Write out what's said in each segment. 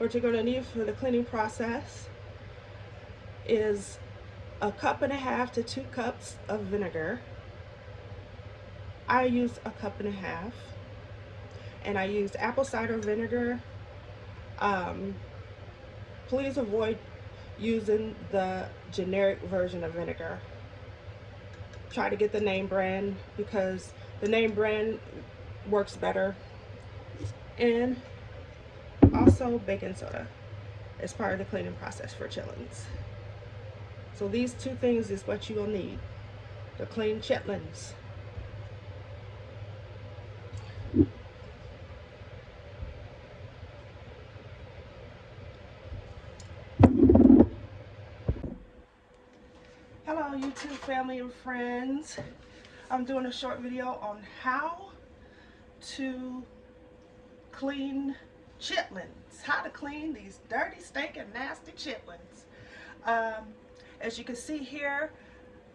What you're going to need for the cleaning process is 1.5 to 2 cups of vinegar. I use 1.5 cups, and I used apple cider vinegar. Please avoid using the generic version of vinegar. Try to get the name brand because the name brand works better. And also baking soda as part of the cleaning process for chitlins. So these two things is what you will need to clean chitlins. Hello YouTube family and friends. I'm doing a short video on how to clean chitlins. How to clean these dirty, stinking, nasty chitlins. As you can see here,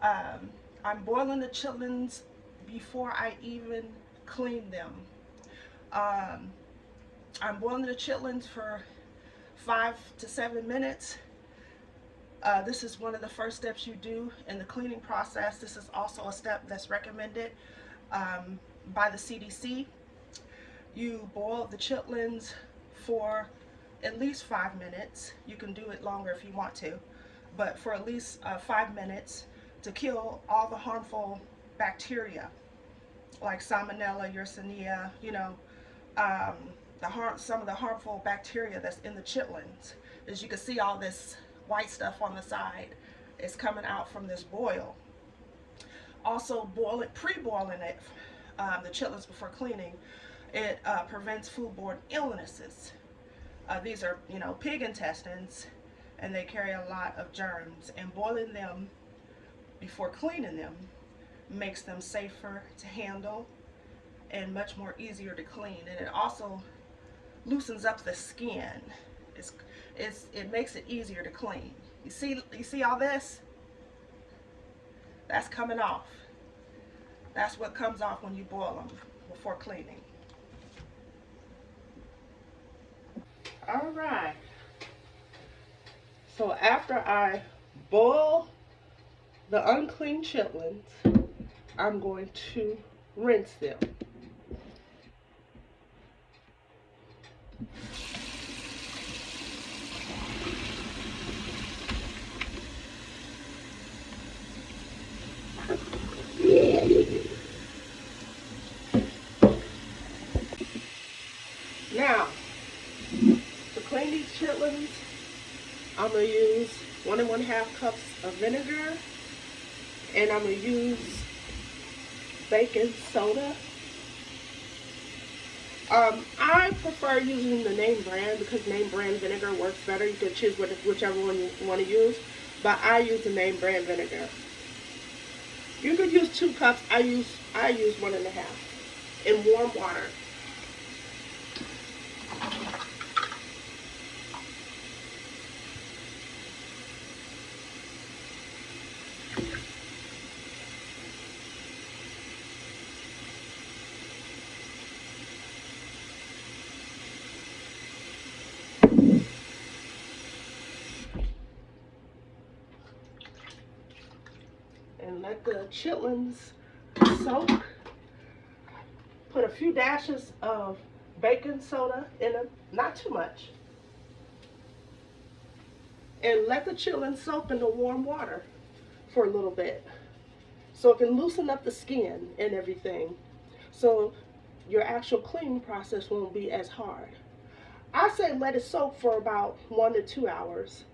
I'm boiling the chitlins before I even clean them. I'm boiling the chitlins for 5 to 7 minutes. This is one of the first steps you do in the cleaning process. This is also a step that's recommended by the CDC. You boil the chitlins for at least 5 minutes. You can do it longer if you want to, but for at least 5 minutes to kill all the harmful bacteria like Salmonella, Yersinia, some of the harmful bacteria that's in the chitlins. As you can see, all this white stuff on the side is coming out from this boil. Also, pre-boiling it, the chitlins before cleaning, it prevents foodborne illnesses. These are, pig intestines, and they carry a lot of germs, and boiling them before cleaning them makes them safer to handle and much more easier to clean. And it also loosens up the skin. It makes it easier to clean. You see all this? That's coming off. That's what comes off when you boil them before cleaning. All right. So after I boil the unclean chitlins, I'm going to rinse them. Now, to clean these chitlins, I'm going to use 1 1/2 cups of vinegar, and I'm going to use baking soda. I prefer using the name brand because name brand vinegar works better. You can choose whichever one you want to use, but I use the name brand vinegar. You could use 2 cups. I use 1 1/2 in warm water. And let the chitlins soak. Put a few dashes of baking soda in them, not too much. And let the chitlins soak in the warm water for a little bit so it can loosen up the skin and everything, so your actual cleaning process won't be as hard. I say let it soak for about 1 to 2 hours.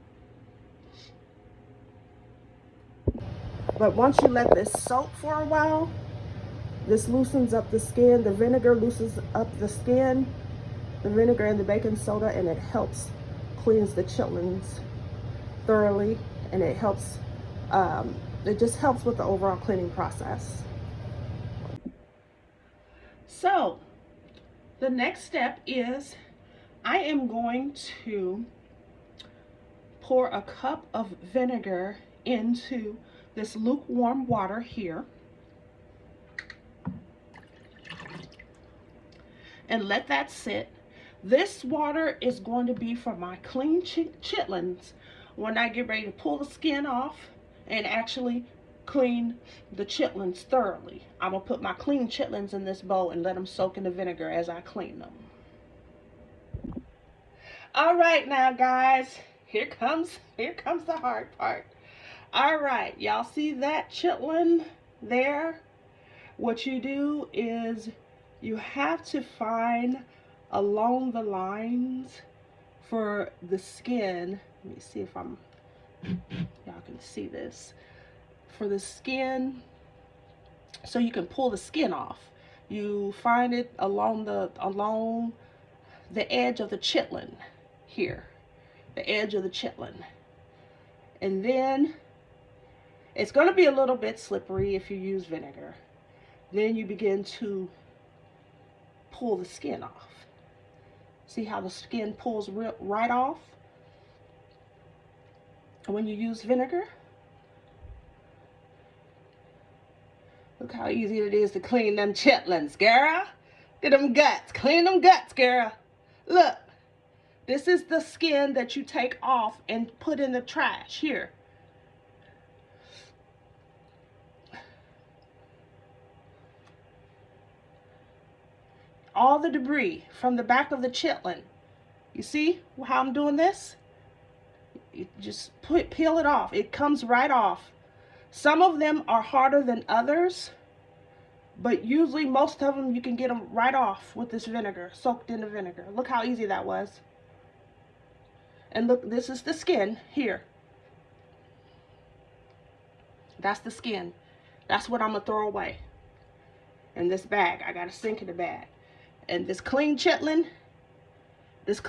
But once you let this soak for a while, this loosens up the skin. The vinegar loosens up the skin, the vinegar and the baking soda, and it helps cleans the chitlins thoroughly, and it just helps with the overall cleaning process. So the next step is I am going to pour a cup of vinegar into this lukewarm water here and let that sit. This water is going to be for my clean chitlins when I get ready to pull the skin off and actually clean the chitlins thoroughly. I'm going to put my clean chitlins in this bowl and let them soak in the vinegar as I clean them. All right now, guys, here comes the hard part. All right, y'all see that chitlin there? What you do is you have to find along the lines for the skin. Let me see if y'all can see this. For the skin, so you can pull the skin off. You find it along the edge of the chitlin here, the edge of the chitlin. And then it's going to be a little bit slippery if you use vinegar. Then you begin to pull the skin off. See how the skin pulls right off when you use vinegar? Look how easy it is to clean them chitlins, girl. Get them guts. Clean them guts, girl. Look. This is the skin that you take off and put in the trash here. All the debris from the back of the chitlin. You see how I'm doing this? You just peel it off. It comes right off. Some of them are harder than others, but usually most of them you can get them right off with this vinegar, soaked in the vinegar. Look how easy that was. And look, this is the skin here. That's the skin. That's what I'm going to throw away in this bag. I got to sink in the bag. And this clean chitlin is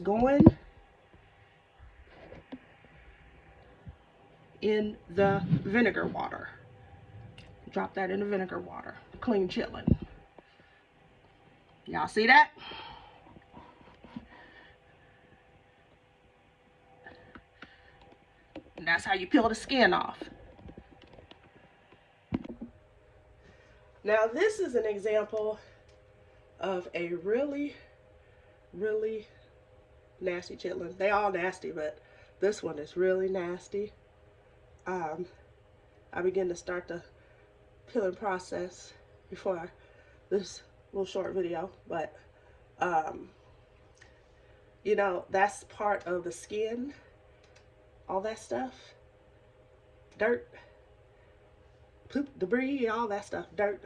going in the vinegar water. Drop that in the vinegar water. Clean chitlin. Y'all see that? And that's how you peel the skin off. Now this is an example of a really, really nasty chitlin. They all nasty, but this one is really nasty. I begin to start the peeling process before this little short video, but you know, that's part of the skin. All that stuff, dirt, poop, debris, all that stuff, dirt,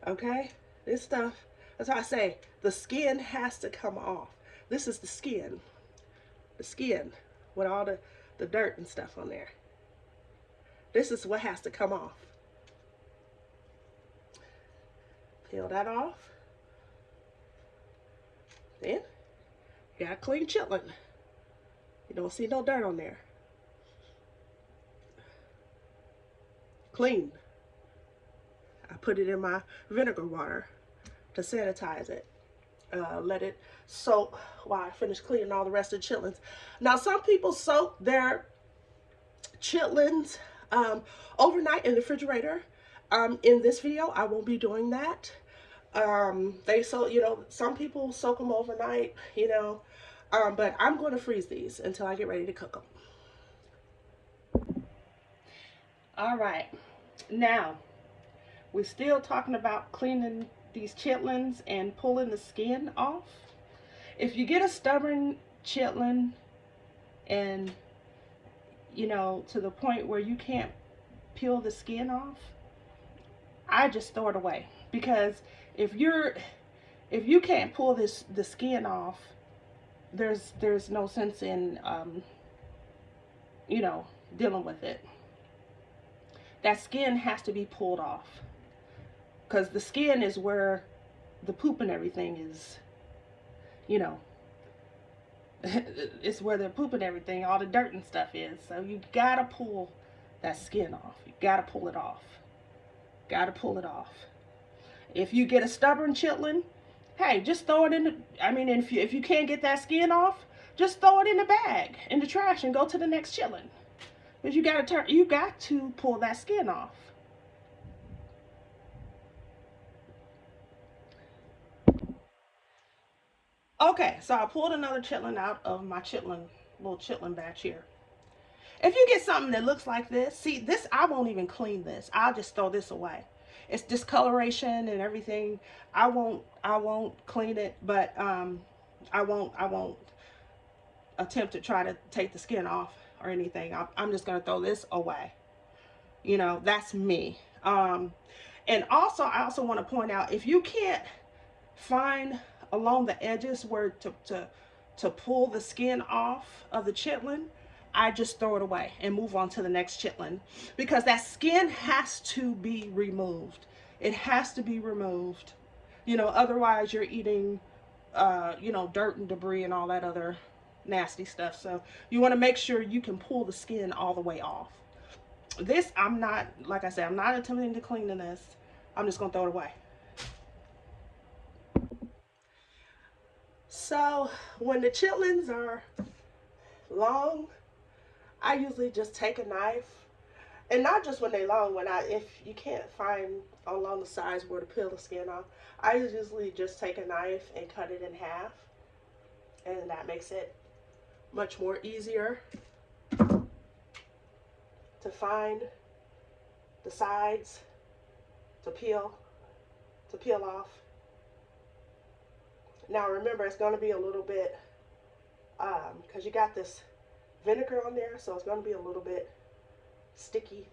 okay? This stuff, that's why I say the skin has to come off. This is the skin with all the dirt and stuff on there. This is what has to come off. Peel that off. Then, you got a clean chitlin. You don't see no dirt on there. Clean. I put it in my vinegar water to sanitize it. Let it soak while I finish cleaning all the rest of the chitlins. Now, some people soak their chitlins overnight in the refrigerator. In this video, I won't be doing that. You know, some people soak them overnight, you know. But I'm going to freeze these until I get ready to cook them. All right, now we're still talking about cleaning these chitlins and pulling the skin off. If you get a stubborn chitlin and, you know, to the point where you can't peel the skin off, I just throw it away. Because if you can't pull the skin off, there's no sense in you know, dealing with it. That skin has to be pulled off, because the skin is where the poop and everything is, you know, it's where the poop and everything, all the dirt and stuff is. So you gotta pull that skin off. You gotta pull it off. Gotta pull it off. If you get a stubborn chitlin, hey, just throw it in the, I mean, if you can't get that skin off, just throw it in the bag, in the trash, and go to the next chitlin. Because you got to pull that skin off. Okay, so I pulled another chitlin out of my little chitlin batch here. If you get something that looks like this, see this, I won't even clean this. I'll just throw this away. It's discoloration and everything. I won't clean it, but I won't attempt to try to take the skin off or anything. I'm just gonna throw this away. You know, that's me. And also, I also want to point out, if you can't find along the edges where to pull the skin off of the chitlin, I just throw it away and move on to the next chitlin, because that skin has to be removed. It has to be removed. You know, otherwise you're eating, you know, dirt and debris and all that other nasty stuff. So you want to make sure you can pull the skin all the way off. This, I'm not, like I said, I'm not attempting to clean this. I'm just going to throw it away. So when the chitlins are long, I usually just take a knife, and not just when they're long, if you can't find along the sides where to peel the skin off, I usually just take a knife and cut it in half, and that makes it much more easier to find the sides to peel off. Now remember, it's going to be a little bit, because you got this vinegar on there, so it's going to be a little bit sticky.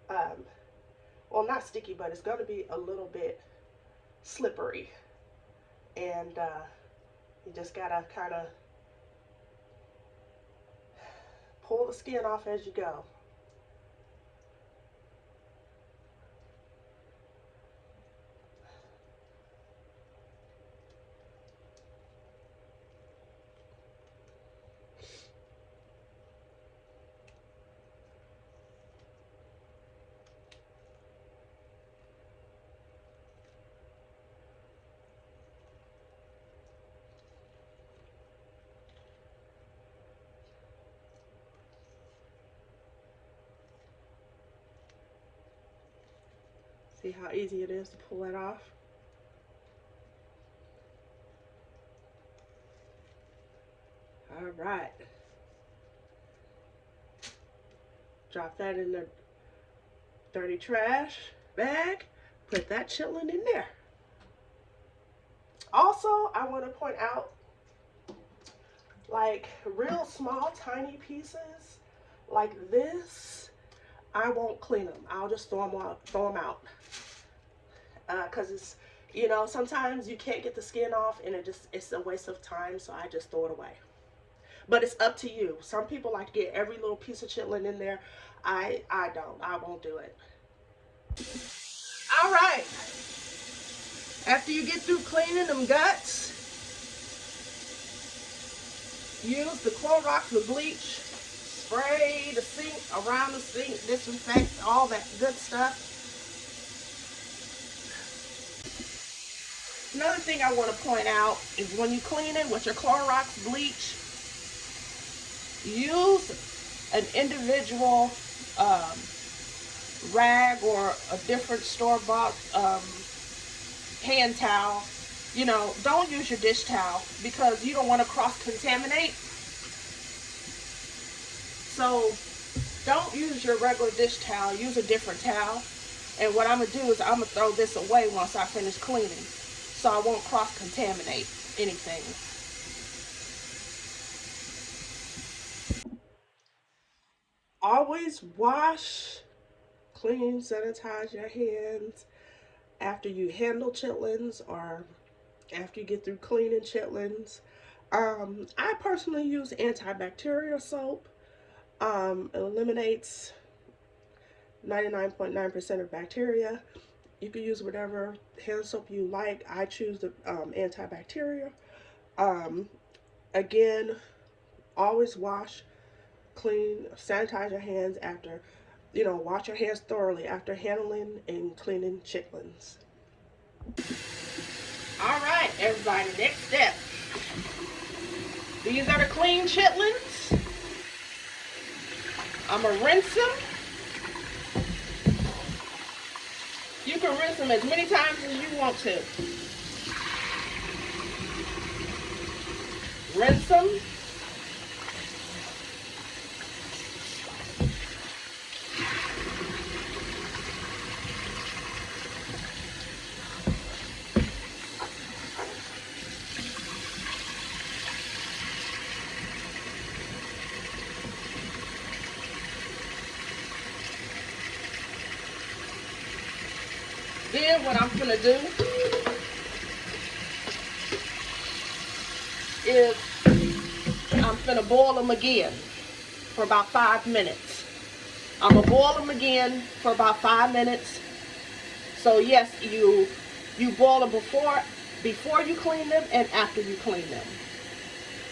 Well, not sticky, but it's going to be a little bit slippery. And you just got to kind of pull the skin off as you go. See how easy it is to pull that off? All right. Drop that in the dirty trash bag. Put that chitlin in there. Also, I want to point out, like real small, tiny pieces like this, I won't clean them. I'll just throw them out. Because it's, you know, sometimes you can't get the skin off and it's a waste of time, so I just throw it away. But it's up to you. Some people like to get every little piece of chitlin in there. I don't. I won't do it. All right. After you get through cleaning them guts, use the Clorox with bleach. Spray the sink, around the sink, disinfect, all that good stuff. Another thing I want to point out is when you clean it with your Clorox bleach, use an individual rag or a different store-bought hand towel. You know, don't use your dish towel because you don't want to cross-contaminate. So don't use your regular dish towel, use a different towel. And what I'm going to do is I'm going to throw this away once I finish cleaning, so I won't cross-contaminate anything. Always wash, clean, sanitize your hands after you handle chitlins or after you get through cleaning chitlins. I personally use antibacterial soap. It eliminates 99.9% of bacteria. You can use whatever hand soap you like. I choose the antibacterial. Again, always wash, clean, sanitize your hands after, you know, wash your hands thoroughly after handling and cleaning chitlins. All right, everybody, next step. These are the clean chitlins. I'm going to rinse them. You can rinse them as many times as you want to. rinse them. Then what I'm gonna do is I'm gonna boil them again for about 5 minutes. I'm gonna boil them again for about 5 minutes. So yes, you boil them before you clean them and after you clean them.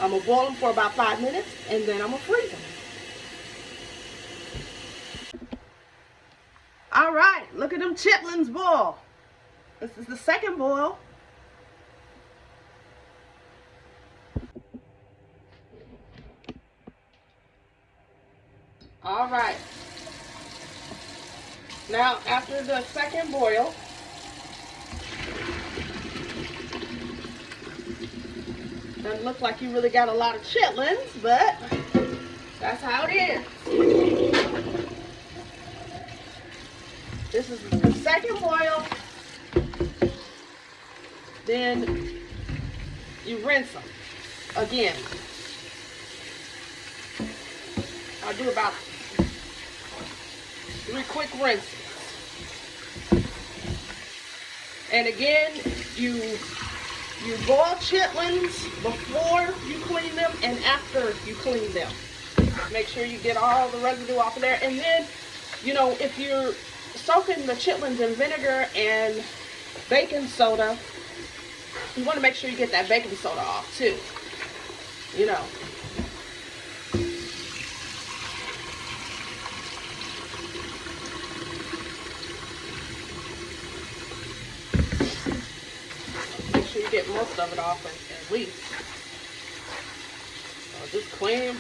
I'm gonna boil them for about 5 minutes and then I'm gonna freeze them. All right, look at them chitlins boil. This is the second boil. All right. Now, after the second boil, doesn't look like you really got a lot of chitlins, but that's how it is. This is the second boil. Then you rinse them again. I'll do about 3 quick rinses. And again, you boil chitlins before you clean them and after you clean them. Make sure you get all the residue off of there. And then, you know, if you're soaking the chitlins in vinegar and baking soda, you want to make sure you get that baking soda off too. You know. Make sure you get most of it off at least. So just clean,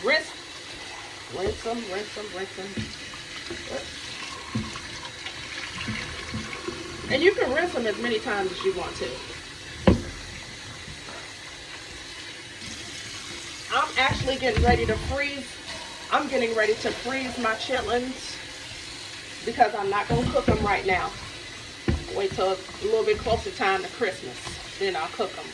rinse them, rinse them, rinse them. And you can rinse them as many times as you want to. I'm actually getting ready to freeze. I'm getting ready to freeze my chitlins because I'm not going to cook them right now. Wait till a little bit closer time to Christmas. Then I'll cook them.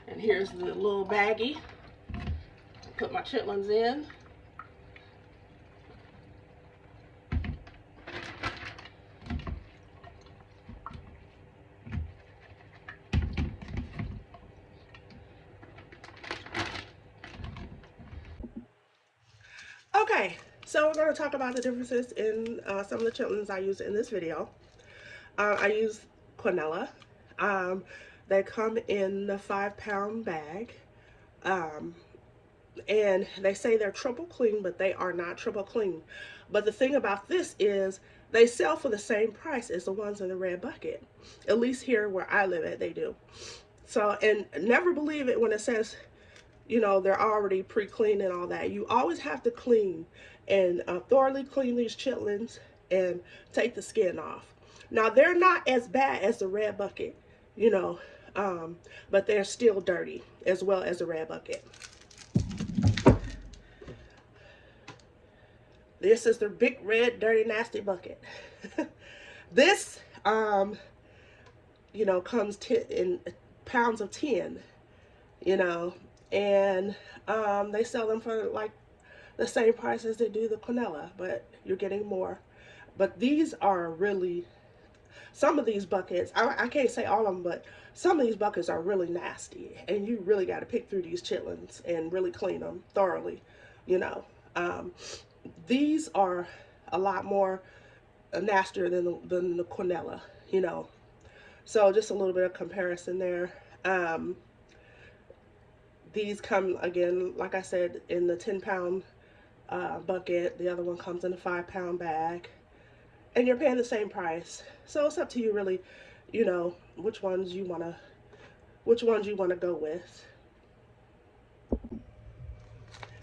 And here's the little baggie. Put my chitlins in. Okay, so we're going to talk about the differences in some of the chitlins I use in this video. I use quinella. They come in the 5-pound bag. And they say they're triple clean, but they are not triple clean. But the thing about this is they sell for the same price as the ones in the red bucket. At least here where I live at, they do. So, and never believe it when it says, you know, they're already pre-cleaned and all that. You always have to clean and thoroughly clean these chitlins and take the skin off. Now, they're not as bad as the red bucket, you know, but they're still dirty as well as the red bucket. This is the big red dirty nasty bucket. This you know, comes in pounds of 10, you know, and they sell them for like the same price as they do the quinella, but you're getting more. But these are really, some of these buckets, I can't say all of them, but some of these buckets are really nasty, and you really got to pick through these chitlins and really clean them thoroughly, you know. These are a lot more nastier than the quinella, you know. So just a little bit of comparison there. These come, again, like I said, in the 10-pound bucket. The other one comes in a 5-pound bag. And you're paying the same price. So it's up to you really, you know, which ones you want to go with.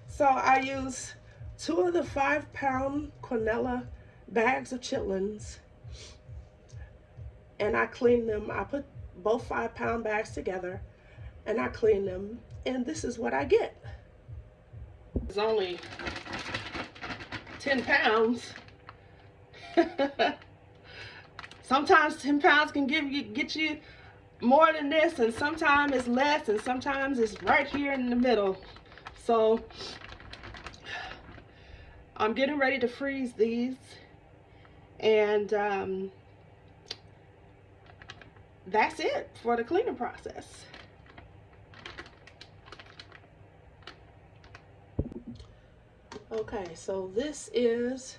So I use 2 of the 5-pound quinella bags of chitlins and I clean them. I put both 5-pound bags together and I clean them, and this is what I get. It's only 10 pounds. Sometimes 10 pounds can get you more than this, and sometimes it's less, and sometimes it's right here in the middle. So I'm getting ready to freeze these, and that's it for the cleaning process. Okay, so this is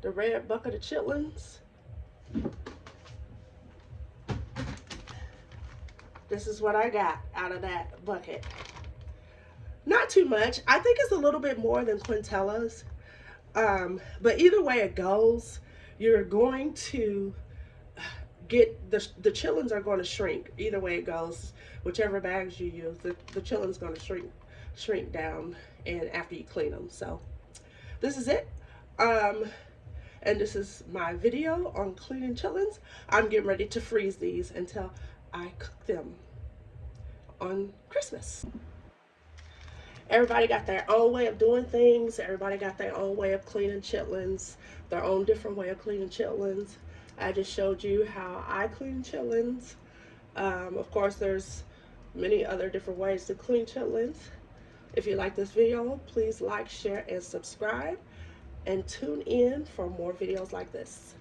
the red bucket of chitlins. This is what I got out of that bucket. Not too much. I think it's a little bit more than Quintella's. But either way it goes, you're going to get the chitlins are going to shrink. Either way it goes, whichever bags you use, the chitlins going to shrink down, and after you clean them. So this is it. And this is my video on cleaning chitlins. I'm getting ready to freeze these until I cook them on Christmas. Everybody got their own way of doing things. Everybody got their own way of cleaning chitlins, their own different way of cleaning chitlins. I just showed you how I clean chitlins. Of course, there's many other different ways to clean chitlins. If you like this video, please like, share, and subscribe, and tune in for more videos like this.